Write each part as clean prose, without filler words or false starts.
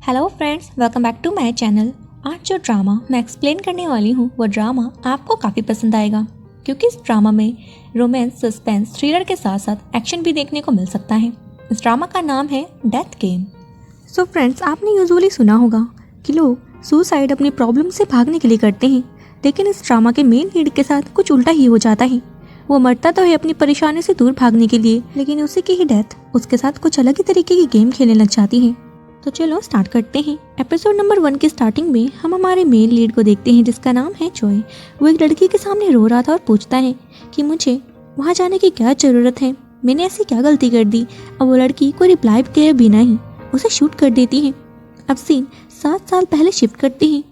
Hello friends, welcome back to my channel. आज जो drama मैं एक्सप्लेन करने वाली हूँ वो ड्रामा आपको काफ़ी पसंद आएगा, क्योंकि इस ड्रामा में रोमांस, सस्पेंस, थ्रिलर के साथ साथ एक्शन भी देखने को मिल सकता है। इस ड्रामा का नाम है डेथ गेम। सो फ्रेंड्स, आपने यूजुअली सुना होगा कि लोग सुसाइड अपनी प्रॉब्लम से भागने के लिए करते हैं, लेकिन इस ड्रामा के मेन लीड के साथ कुछ उल्टा ही हो जाता है। वो मरता तो है अपनी परेशानी से दूर भागने के लिए, लेकिन उसी की ही डेथ उसके साथ कुछ अलग ही तरीके की गेम खेलने लग जाती है। तो चलो स्टार्ट करते हैं। एपिसोड नंबर 1 की स्टार्टिंग में हम हमारे मेन लीड को देखते हैं, जिसका नाम है चोय। वो एक लड़की के सामने रो रहा था और पूछता है कि मुझे वहाँ जाने की क्या ज़रूरत है, मैंने ऐसी क्या गलती कर दी। अब वो लड़की को रिप्लाई किए बिना ही उसे शूट कर देती है। अब सीन 7 साल पहले शिफ्ट करती है,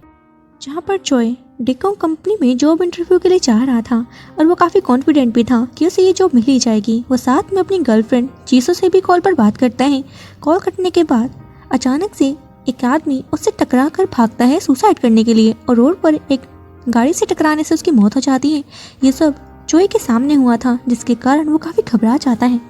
जहाँ पर चोय डेकोंग कंपनी में जॉब इंटरव्यू के लिए जा रहा था और वो काफ़ी कॉन्फिडेंट भी था कि उसे ये जॉब मिल ही जाएगी। वो साथ में अपनी गर्लफ्रेंड जीसू से भी कॉल पर बात करता है। कॉल कटने के बाद अचानक से एक आदमी उससे टकरा कर भागता है सुसाइड करने के लिए, और रोड पर एक गाड़ी से टकराने से उसकी मौत हो जाती है। ये सब चोय के सामने हुआ था, जिसके कारण वो काफ़ी घबरा जाता है।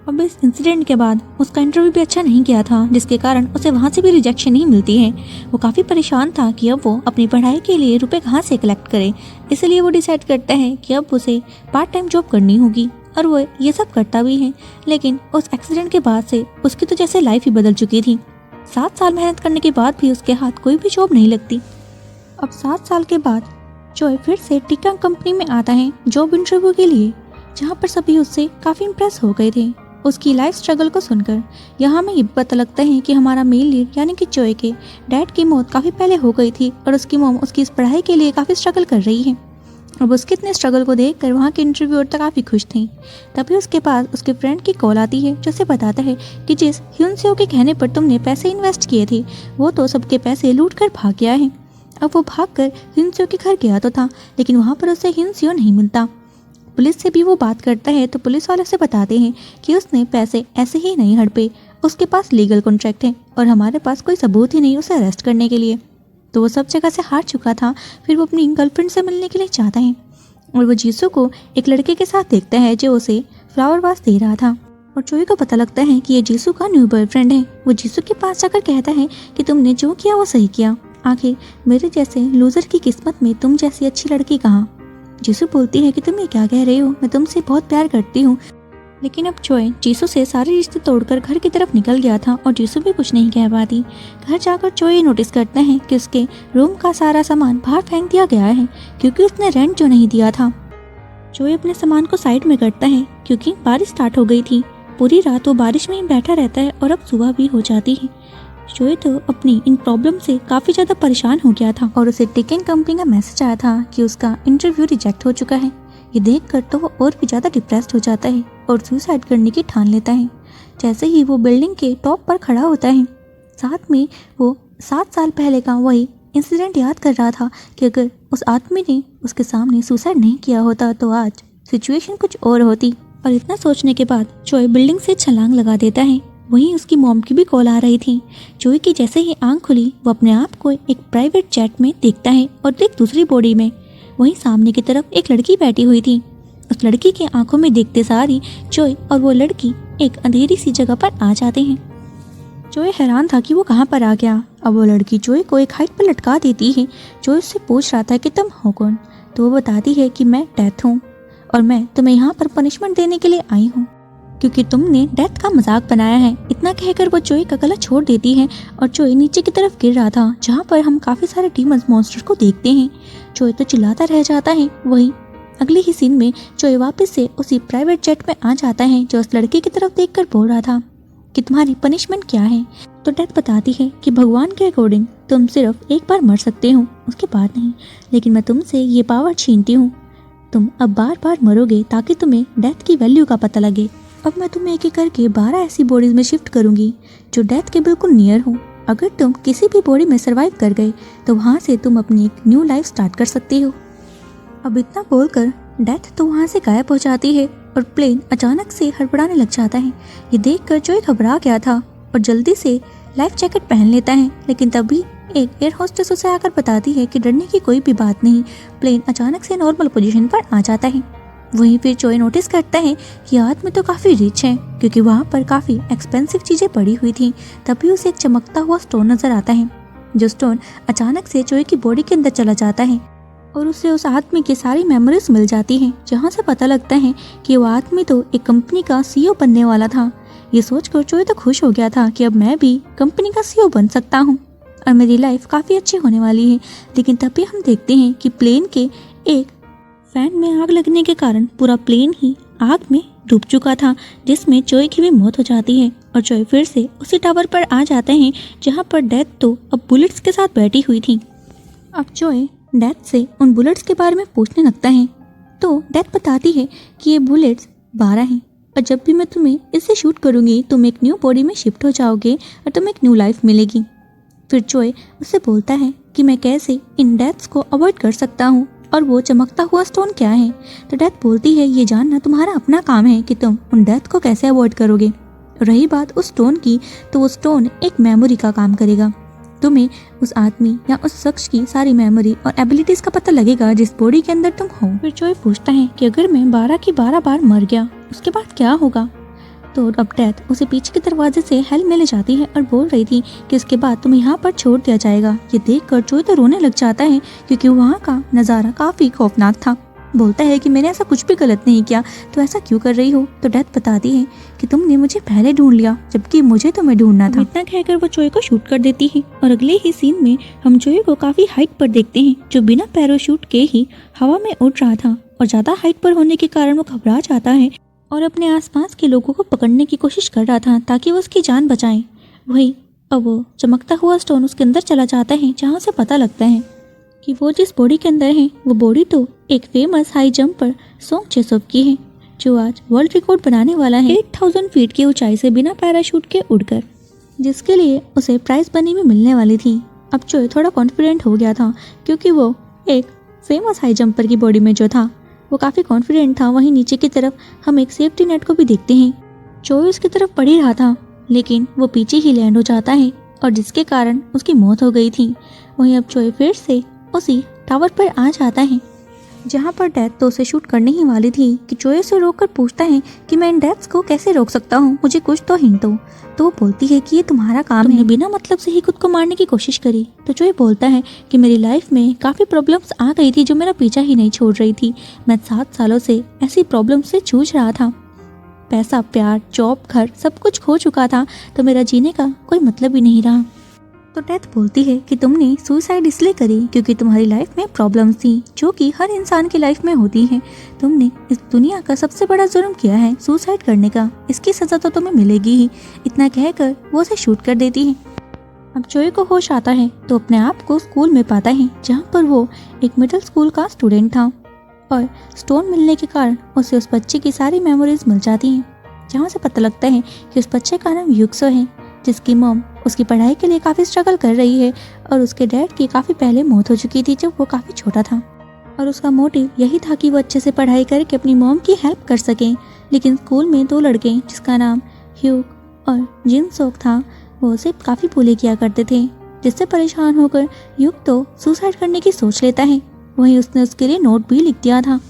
अब इस इंसिडेंट के बाद उसका इंटरव्यू भी अच्छा नहीं किया था, जिसके कारण उसे वहाँ से भी रिजेक्शन ही मिलती है। वो काफ़ी परेशान था कि अब वो अपनी पढ़ाई के लिए रुपए कहाँ से कलेक्ट करे, इसलिए वो डिसाइड करता है कि अब उसे पार्ट टाइम जॉब करनी होगी, और वो ये सब करता भी है। लेकिन उस एक्सीडेंट के बाद से उसकी तो जैसे लाइफ ही बदल चुकी थी। 7 साल मेहनत करने के बाद भी उसके हाथ कोई भी जॉब नहीं लगती। अब 7 साल के बाद चोय फिर से डेकोंग कंपनी में आता है जॉब इंटरव्यू के लिए, जहाँ पर सभी उससे काफ़ी इम्प्रेस हो गए थे उसकी लाइफ स्ट्रगल को सुनकर। यहाँ हमें ये पता लगता है कि हमारा मेन लीड यानी कि चोय के डैड की मौत काफ़ी पहले हो गई थी, और उसकी मॉम उसकी इस पढ़ाई के लिए काफ़ी स्ट्रगल कर रही है। अब उसके इतने स्ट्रगल को देखकर वहाँ के इंटरव्यूअर तो काफ़ी खुश थे। तभी उसके पास उसके फ्रेंड की कॉल आती है, जो उसे बताता है कि जिस ह्यूनसियो के कहने पर तुमने पैसे इन्वेस्ट किए थे, वो तो सबके पैसे लूट कर भाग गया है। अब वो भागकर ह्यूनसियो के घर गया तो था, लेकिन वहाँ पर उसे ह्यूनसियो नहीं मिलता। पुलिस से भी वो बात करता है, तो पुलिस वाले उसे बताते हैं कि उसने पैसे ऐसे ही नहीं हड़पे, उसके पास लीगल कॉन्ट्रैक्ट है और हमारे पास कोई सबूत ही नहीं उसे अरेस्ट करने के लिए। तो वो सब जगह से हार चुका था। फिर वो अपनी गर्लफ्रेंड से मिलने के लिए चाहता है, और वो जीसू को एक लड़के के साथ देखता है जो उसे फ्लावर वास दे रहा था, और चोय को पता लगता है कि ये जीसू का न्यू बॉयफ्रेंड है। वो जीसू के पास जाकर कहता है कि तुमने जो किया वो सही किया, आखिर मेरे जैसे लूजर की किस्मत में तुम जैसी अच्छी लड़की कहाँ। जीसू बोलती है कि तुम ये क्या कह रहे हो, मैं तुमसे बहुत प्यार करती हूँ। लेकिन अब चोय जीसू से सारे रिश्ते तोड़कर घर की तरफ निकल गया था, और जीसू भी कुछ नहीं कह पाती। घर जाकर चोय नोटिस करता है कि उसके रूम का सारा सामान बाहर फेंक दिया गया है, क्योंकि उसने रेंट जो नहीं दिया था। चोय अपने सामान को साइड में करता है, क्योंकि बारिश स्टार्ट हो गई थी। पूरी रात वो बारिश में ही बैठा रहता है, और अब सुबह भी हो जाती है। चोय तो अपनी इन प्रॉब्लम से काफ़ी ज़्यादा परेशान हो गया था, और उसे डेकोंग कंपनी का मैसेज आया था कि उसका इंटरव्यू रिजेक्ट हो चुका है। ये देखकर तो वो और भी ज़्यादा डिप्रेस्ड हो जाता है और सुसाइड करने की ठान लेता है। जैसे ही वो बिल्डिंग के टॉप पर खड़ा होता है, साथ में वो 7 साल पहले का वही इंसिडेंट याद कर रहा था कि अगर उस आदमी ने उसके सामने सुसाइड नहीं किया होता तो आज सिचुएशन कुछ और होती। और इतना सोचने के बाद चोय बिल्डिंग से छलांग लगा देता है। वहीं उसकी मॉम की भी कॉल आ रही थी। चोय की जैसे ही आंख खुली, वो अपने आप को एक प्राइवेट जेट में देखता है, और एक दूसरी बॉडी में वहीं सामने की तरफ एक लड़की बैठी हुई थी। उस लड़की की आंखों में देखते सारी चोय और वो लड़की एक अंधेरी सी जगह पर आ जाते हैं। चोय हैरान था कि वो कहाँ पर आ गया। अब वो लड़की चोय को एक हाइट पर लटका देती है। चोय उससे पूछ रहा था कि तुम हो कौन, तो वो बताती है कि मैं डेथ हूँ, और मैं तुम्हें यहाँ पर पनिशमेंट देने के लिए आई हूँ, क्योंकि तुमने डेथ का मजाक बनाया है। इतना कहकर वो चोय का गला छोड़ देती है, और चोय नीचे की तरफ गिर रहा था, जहाँ पर हम काफ़ी सारे डीमंस मॉन्स्टर को देखते हैं। चोय तो चिल्लाता रह जाता है। वहीं अगले ही सीन में चोय वापस से उसी प्राइवेट जेट में आ जाता है, जो उस लड़के की तरफ देखकर बोल रहा था कि तुम्हारी पनिशमेंट क्या है। तो डेथ बताती है कि भगवान के अकॉर्डिंग तुम सिर्फ एक बार मर सकते हो, उसके बाद नहीं, लेकिन मैं तुमसे ये पावर छीनती हूँ। तुम अब बार बार मरोगे ताकि तुम्हें डेथ की वैल्यू का पता लगे। अब मैं तुम्हें एक एक करके 12 ऐसी बॉडीज में शिफ्ट करूंगी जो डेथ के बिल्कुल नियर हो। अगर तुम किसी भी बॉडी में सरवाइव कर गए तो वहाँ से तुम अपनी एक न्यू लाइफ स्टार्ट कर सकते हो। अब इतना बोलकर डेथ तो वहाँ से गायब हो जाती है, और प्लेन अचानक से हड़बड़ाने लग जाता है। ये देखकर चोय घबरा गया था और जल्दी से लाइफ जैकेट पहन लेता है, लेकिन तभी एक एयर होस्टेस उसे आकर बताती है कि डरने की कोई भी बात नहीं। प्लेन अचानक से नॉर्मल पोजीशन पर आ जाता है। वहीं फिर चोई नोटिस करता है कि आदमी तो काफ़ी रिच है क्योंकि वहाँ पर काफ़ी एक्सपेंसिव चीज़ें पड़ी हुई थी। तभी उसे एक चमकता हुआ स्टोन नज़र आता है, जो स्टोन अचानक से चोई की बॉडी के अंदर चला जाता है और उसे उस आदमी की सारी मेमोरीज मिल जाती हैं, जहाँ से पता लगता है कि वो आदमी तो एक कंपनी का CEO बनने वाला था। ये सोचकर चोई तो खुश हो गया था कि अब मैं भी कंपनी का CEO बन सकता हूँ और मेरी लाइफ काफ़ी अच्छी होने वाली है। लेकिन तभी हम देखते हैं कि प्लेन के एक फैन में आग लगने के कारण पूरा प्लेन ही आग में डूब चुका था, जिसमें चोई की भी मौत हो जाती है और चोई फिर से उसी टावर पर आ जाते हैं जहाँ पर डेथ तो अब बुलेट्स के साथ बैठी हुई थी। अब चोई डेथ से उन बुलेट्स के बारे में पूछने लगता है तो डेथ बताती है कि ये बुलेट्स 12 हैं और जब भी मैं तुम्हें इससे शूट करूँगी तुम एक न्यू बॉडी में शिफ्ट हो जाओगे और तुम्हें एक न्यू लाइफ मिलेगी। फिर चोई उससे बोलता है कि मैं कैसे इन डेथ्स को अवॉइड कर सकता हूँ और वो चमकता हुआ स्टोन क्या है। तो डेथ बोलती है ये जानना तुम्हारा अपना काम है कि तुम उन डेथ को कैसे अवॉइड करोगे। रही बात उस स्टोन की, तो वो स्टोन एक मेमोरी का काम करेगा। तुम्हें उस आदमी या उस शख्स की सारी मेमोरी और एबिलिटीज का पता लगेगा जिस बॉडी के अंदर तुम हो। फिर चोई पूछता है कि अगर मैं 12 की 12 बार मर गया उसके बाद क्या होगा। तो अब डेथ उसे पीछे के दरवाजे से हेल में ले जाती है और बोल रही थी कि इसके बाद तुम्हें यहाँ पर छोड़ दिया जाएगा। ये देखकर चोई तो रोने लग जाता है क्योंकि वहाँ का नज़ारा काफ़ी खौफनाक था। बोलता है कि मैंने ऐसा कुछ भी गलत नहीं किया, तो ऐसा क्यों कर रही हो। तो डेथ बताती है कि तुमने मुझे पहले ढूंढ लिया जबकि मुझे तुम्हें ढूंढना था। इतना कहकर वो चोई को शूट कर देती है और अगले ही सीन में हम चोई को काफ़ी हाइट पर देखते हैं, जो बिना पैराशूट के ही हवा में उड़ रहा था और ज़्यादा हाइट पर होने के कारण वो घबरा जाता है और अपने आसपास के लोगों को पकड़ने की कोशिश कर रहा था ताकि वो उसकी जान बचाएं। वही अब वो चमकता हुआ स्टोन उसके अंदर चला जाता है, जहाँ से पता लगता है कि वो जिस बॉडी के अंदर है वो बॉडी तो एक फेमस हाई जंपर सोंग चेसोप की है, जो आज वर्ल्ड रिकॉर्ड बनाने वाला है 8000 फीट की ऊंचाई से बिना पैराशूट के उड़कर, जिसके लिए उसे प्राइज मनी में मिलने वाली थी। अब चोई थोड़ा कॉन्फिडेंट हो गया था क्योंकि वो एक फेमस हाई जंपर की बॉडी में जो था वो काफ़ी कॉन्फिडेंट था। वहीं नीचे की तरफ हम एक सेफ्टी नेट को भी देखते हैं। चोई उसकी तरफ पड़ ही रहा था लेकिन वो पीछे ही लैंड हो जाता है और जिसके कारण उसकी मौत हो गई थी। वहीं अब चोई फिर से उसी टावर पर आ जाता है जहाँ पर डेथ तो उसे शूट करने ही वाली थी कि चोई उसे रोककर पूछता है कि मैं इन डेथ्स को कैसे रोक सकता हूँ, मुझे कुछ तो हिंट दो। तो वो बोलती है कि ये तुम्हारा काम है, बिना मतलब से ही खुद को मारने की कोशिश करी। तो चोई बोलता है कि मेरी लाइफ में काफ़ी प्रॉब्लम्स आ गई थी जो मेरा पीछा ही नहीं छोड़ रही थी। मैं 7 सालों से ऐसी प्रॉब्लम से जूझ रहा था। पैसा, प्यार, जॉब, घर सब कुछ खो चुका था, तो मेरा जीने का कोई मतलब ही नहीं रहा। तो डेथ बोलती है कि तुमने सुसाइड इसलिए करी क्योंकि तुम्हारी लाइफ में प्रॉब्लम्स थी जो कि हर इंसान की लाइफ में होती हैं। तुमने इस दुनिया का सबसे बड़ा जुर्म किया है सुसाइड करने का, इसकी सज़ा तो तुम्हें मिलेगी ही। इतना कहकर वो उसे शूट कर देती है। अब चोई को होश आता है तो अपने आप को स्कूल में पाता है जहाँ पर वो एक मिडिल स्कूल का स्टूडेंट था और स्टोन मिलने के कारण उसे उस बच्चे की सारी मेमोरीज मिल जाती हैं, जहाँ से पता लगता है कि उस बच्चे का नाम युक्सो है, जिसकी मॉम उसकी पढ़ाई के लिए काफ़ी स्ट्रगल कर रही है और उसके डैड की काफ़ी पहले मौत हो चुकी थी जब वो काफ़ी छोटा था और उसका मोटिव यही था कि वो अच्छे से पढ़ाई करके अपनी मॉम की हेल्प कर सके। लेकिन स्कूल में 2 लड़के जिसका नाम ह्यूक और जिन सोक था वो उसे काफ़ी बुली किया करते थे, जिससे परेशान होकर ह्यूक तो सुसाइड करने की सोच लेता है। वहीं उसने उसके लिए नोट भी लिख दिया था।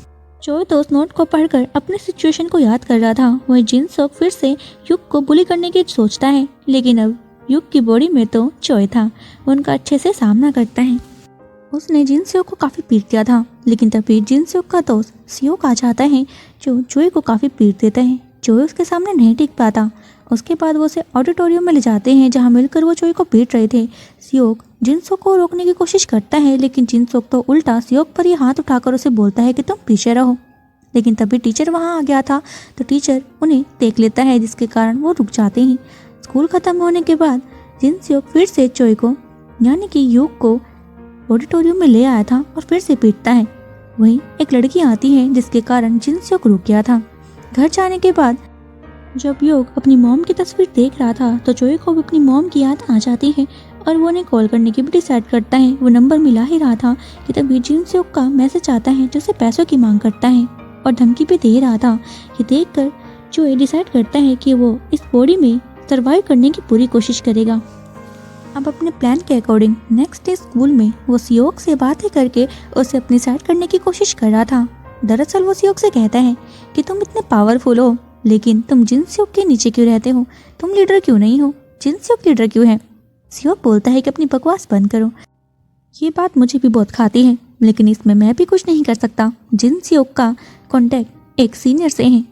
चोई तो उस नोट को पढ़कर अपने सिचुएशन को याद कर रहा था। वहीं जिन सोक फिर से ह्यूक को बुली करने की सोचता है, लेकिन अब ह्यूक की बॉडी में तो चोई था, वो उनका अच्छे से सामना करता है। उसने जिन सोक को काफ़ी पीट दिया था, लेकिन तभी जिन सोक का दोस्त सियोक आ जाता है जो चोई को काफ़ी पीट देता है। चोई उसके सामने नहीं टिक पाता। उसके बाद वो उसे ऑडिटोरियम में ले जाते हैं जहाँ मिलकर वो चोई को पीट रहे थे। सियोक जिनसोक को रोकने की कोशिश करता है, लेकिन जिनसोक तो उल्टा सियोक पर ही हाथ उठाकर उसे बोलता है कि तुम पीछे रहो। लेकिन तभी टीचर वहाँ आ गया था, तो टीचर उन्हें देख लेता है, जिसके कारण वो रुक जाते हैं। स्कूल खत्म होने के बाद जिनसोक फिर से चोई को यानी कि ह्यूक को ऑडिटोरियम में ले आया था और फिर से पीटता है। वहीं एक लड़की आती है जिसके कारण जिनसोक रुक गया था। घर जाने के बाद जब ह्यूक अपनी मॉम की तस्वीर देख रहा था तो चोई को भी अपनी मॉम की याद आ जाती है और वो उन्हें कॉल करने की भी डिसाइड करता है। वो नंबर मिला ही रहा था कि तभी जिनसोक का मैसेज आता है जो उसे पैसों की मांग करता है और धमकी भी दे रहा था। ये देखकर चोई डिसाइड करता है कि वो इस बॉडी में सर्वाइव करने की पूरी कोशिश करेगा। अब अपने प्लान के अकॉर्डिंग नेक्स्ट डे स्कूल में वो सियोक से बातें करके उसे अपनी साइड करने की कोशिश कर रहा था। दरअसल वो सियोक से कहता है कि तुम इतने पावरफुल हो, लेकिन तुम जिन सियोक के नीचे क्यों रहते हो? तुम लीडर क्यों नहीं हो? जिन सियोक लीडर क्यों है? सियोक बोलता है कि अपनी बकवास बंद करो। ये बात मुझे भी बहुत खाती है, लेकिन इसमें मैं भी कुछ नहीं कर सकता। जिन सियोक का कॉन्टैक्ट एक सीनियर से है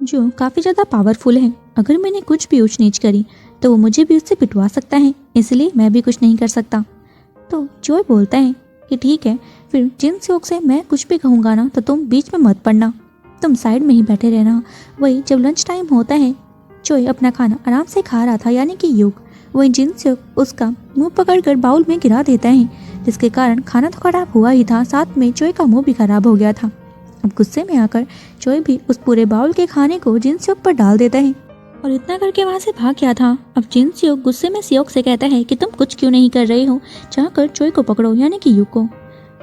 जो काफ़ी ज़्यादा पावरफुल है। अगर मैंने कुछ भी ऊंच नीच करी तो वो मुझे भी उससे पिटवा सकता है, इसलिए मैं भी कुछ नहीं कर सकता। तो जोय बोलता है कि ठीक है, फिर जिन सियोक से मैं कुछ भी कहूँगा ना तो तुम बीच में मत पड़ना, तुम साइड में ही बैठे रहना। वही जब लंच टाइम होता है, जोय अपना खाना आराम से खा रहा था, यानी कि युग। वही जिन सियोक उसका मुंह पकड़कर बाउल में गिरा देता है, जिसके कारण खाना तो खराब हुआ ही था, साथ में जोय का मुंह भी खराब हो गया था। अब गुस्से में आकर जोय भी उस पूरे बाउल के खाने को जिन सियोक पर डाल देता है और इतना करके वहाँ से भाग गया था। अब जिन सियोक गुस्से में सियोक से कहता है कि तुम कुछ क्यों नहीं कर रहे हो, जाकर जोय को पकड़ो, यानी कि युग को।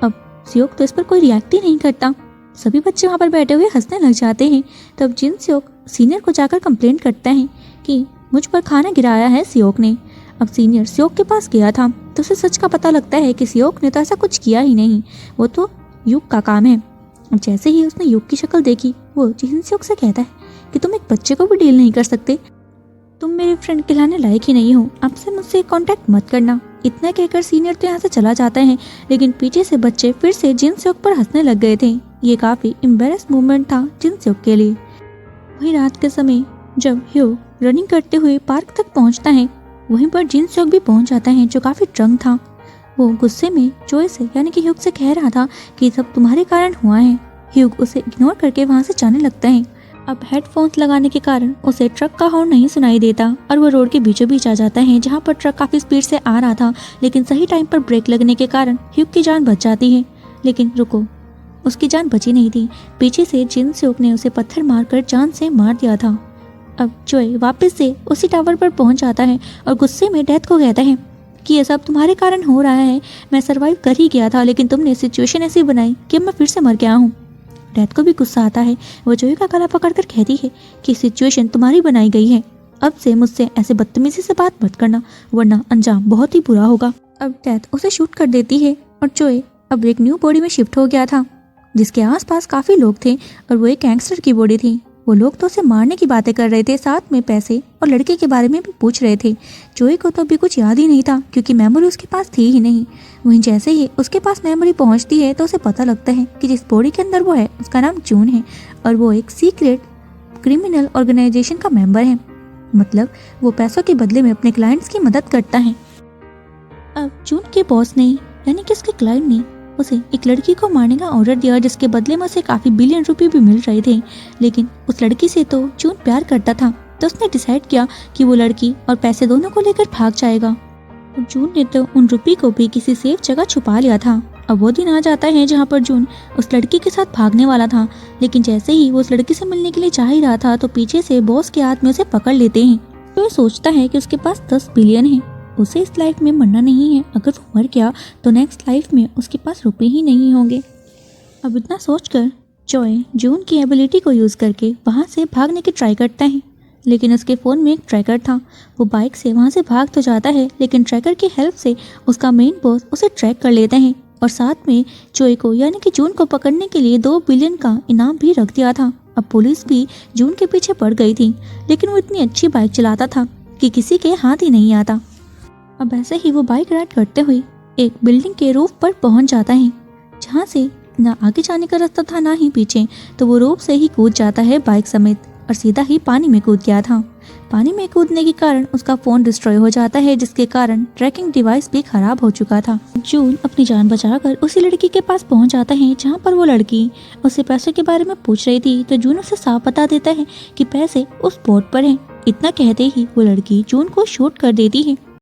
अब सियोक तो इस पर कोई रिएक्ट ही नहीं करता। सभी बच्चे वहाँ पर बैठे हुए हंसने लग जाते हैं। तब जिन सियोक सीनियर को जाकर कंप्लेंट करता है कि मुझ पर खाना गिराया है सियोक ने। अब सीनियर सियोक के पास गया था तो उसे सच का पता लगता है कि सियोक ने तो ऐसा कुछ किया ही नहीं, वो तो युग का काम है। अब जैसे ही उसने युग की शक्ल देखी, वो जिन सियोक से कहता है कि तुम एक बच्चे को भी डील नहीं कर सकते, तुम मेरे फ्रेंड कहलाने लायक ही नहीं हो, आपसे मुझसे कांटेक्ट मत करना। इतना कहकर सीनियर तो यहाँ से चला जाता है, लेकिन पीछे से बच्चे फिर से जिन सियोक पर हंसने लग गए थे। ये काफ़ी एम्बेरस मोमेंट था जिन सियोक के लिए। वही रात के समय जब ह्यूग रनिंग करते हुए पार्क तक पहुँचता है, वहीं पर जिन सियोक भी पहुँच जाता है जो काफ़ी ड्रंक था। वो गुस्से में जोय से यानी कि ह्यूग से कह रहा था कि सब तुम्हारे कारण हुआ है। ह्यूग उसे इग्नोर करके वहाँ से जाने लगता है। अब हेडफोन्स लगाने के कारण उसे ट्रक का हॉर्न नहीं सुनाई देता और वो रोड के बीचों बीच आ जाता है, जहाँ पर ट्रक काफ़ी स्पीड से आ रहा था, लेकिन सही टाइम पर ब्रेक लगने के कारण ह्यूग की जान बच जाती है। लेकिन रुको, उसकी जान बची नहीं थी। पीछे से जिन सियोक ने उसे पत्थर मारकर जान से मार दिया था। अब जोय वापस से उसी टावर पर पहुंच जाता है और गुस्से में डेथ को कहता है कि ये सब तुम्हारे कारण हो रहा है। मैं सरवाइव कर ही गया था, लेकिन तुमने सिचुएशन ऐसी बनाई कि मैं फिर से मर गया हूँ। डेथ को भी गुस्सा आता है। वो जोय का गला पकड़कर कहती है कि सिचुएशन तुम्हारी बनाई गई है, अब से मुझसे ऐसे बदतमीजी से बात मत करना, वरना अंजाम बहुत ही बुरा होगा। अब डेथ उसे शूट कर देती है और जोय अब एक न्यू बॉडी में शिफ्ट हो गया था, जिसके आसपास काफ़ी लोग थे और वो एक गैंगस्टर की बॉडी थी। वो लोग तो उसे मारने की बातें कर रहे थे, साथ में पैसे और लड़के के बारे में भी पूछ रहे थे। जोई को तो अभी कुछ याद ही नहीं था, क्योंकि मेमोरी उसके पास थी ही नहीं। वहीं जैसे ही उसके पास मेमोरी पहुंचती है तो उसे पता लगता है कि जिस बॉडी के अंदर वो है उसका नाम जून है और वो एक सीक्रेट क्रिमिनल ऑर्गेनाइजेशन का मेंबर है। मतलब वो पैसों के बदले में अपने क्लाइंट्स की मदद करता है। अब जून के बॉस ने यानी कि उसके क्लाइंट ने उसे एक लड़की को मारने का ऑर्डर दिया, जिसके बदले में उसे काफ़ी बिलियन रुपए भी मिल रहे थे। लेकिन उस लड़की से तो जून प्यार करता था, तो उसने डिसाइड किया कि वो लड़की और पैसे दोनों को लेकर भाग जाएगा। और जून ने तो उन रुपये को भी किसी सेफ जगह छुपा लिया था। अब वो दिन आ जाता है जहाँ पर जून उस लड़की के साथ भागने वाला था, लेकिन जैसे ही वो उस लड़की से मिलने के लिए जा ही रहा था तो पीछे से बॉस के हाथ में उसे पकड़ लेते हैं। तो वो सोचता है कि उसके पास 10 बिलियन है, उसे इस लाइफ में मरना नहीं है। अगर वो मर गया तो नेक्स्ट लाइफ में उसके पास रुपए ही नहीं होंगे। अब इतना सोचकर जॉय जून की एबिलिटी को यूज़ करके वहाँ से भागने की ट्राई करता है, लेकिन उसके फ़ोन में एक ट्रैकर था। वो बाइक से वहाँ से भाग तो जाता है, लेकिन ट्रैकर की हेल्प से उसका मेन बॉस उसे ट्रैक कर लेते हैं और साथ में जॉय को यानी कि जून को पकड़ने के लिए 2 बिलियन का इनाम भी रख दिया था। अब पुलिस भी जून के पीछे पड़ गई थी, लेकिन वो इतनी अच्छी बाइक चलाता था कि किसी के हाथ ही नहीं आता। अब ऐसे ही वो बाइक राइड करते हुए एक बिल्डिंग के रूफ पर पहुंच जाता है, जहां से ना आगे जाने का रास्ता था ना ही पीछे। तो वो रूफ से ही कूद जाता है बाइक समेत और सीधा ही पानी में कूद गया था। पानी में कूदने के कारण उसका फ़ोन डिस्ट्रॉय हो जाता है, जिसके कारण ट्रैकिंग डिवाइस भी खराब हो चुका था। जून अपनी जान बचाकर उसी लड़की के पास पहुंच जाता है जहां पर वो लड़की उससे पैसों के बारे में पूछ रही थी। तो जून उसे साफ बता देता है कि पैसे उस बोट पर हैं। इतना कहते ही वो लड़की जून को शूट कर देती है